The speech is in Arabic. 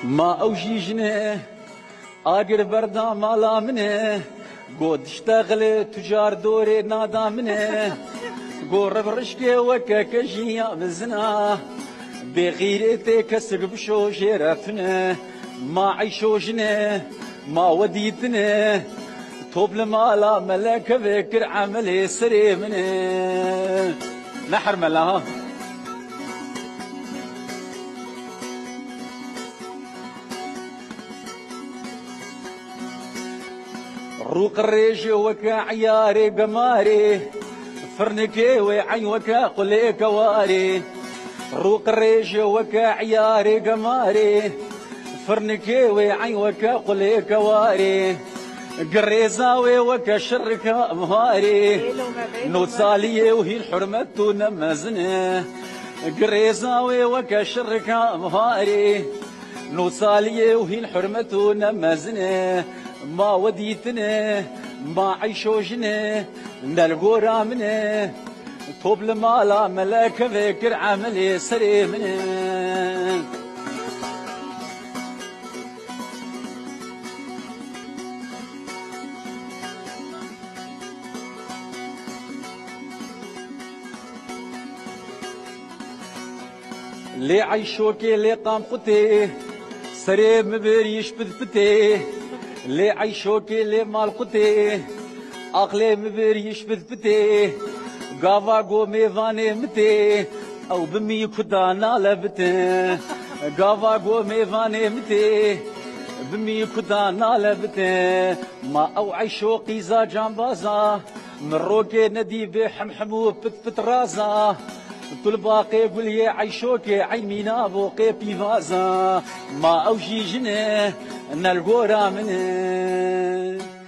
ما اوجيجنه اگر بردا مالا منه قد اشتغل تجار دوري نادا منه قرب رشكي وكاكجيا بزنا بغيرتي كسر بشو جرفنه ما عيشوجنه ما وديتنه طوب مالا ملك بكر عملي سري منه نحر ملاها روق الريش وكا عياري قماري فرنكي وعين وكا قلي كواري روق الريش وكا عياري قماري فرنكي وعين وكا قلي كواري قريزاوي وكا شركا مهاري نوصالي وهي الحرمة نمزنه قريزاوي وكا شركا مهاري نوصالي وهي الحرمة نمزنه ما وديتنا ما عيشوجنا نلقورا منه طوب المالا ملاك فكر عملي سري منه لي عيشوكي لي قامقتي سري مبريش بدفتي لي عيشوكي لي مالقتي أقلي مبريش بدفتي قافا قومي فاني متي أو بمي كدانا لبتي قافا قومي فاني متي بمي كدانا لبتي ما أو عيشوكي زا جنبازا من روكي ندي بحمحمو بتفت رازا كل باقي يقول يا عيشوكي عيمينا بوقي بيفازا ما أوجي جنه نلقورا منه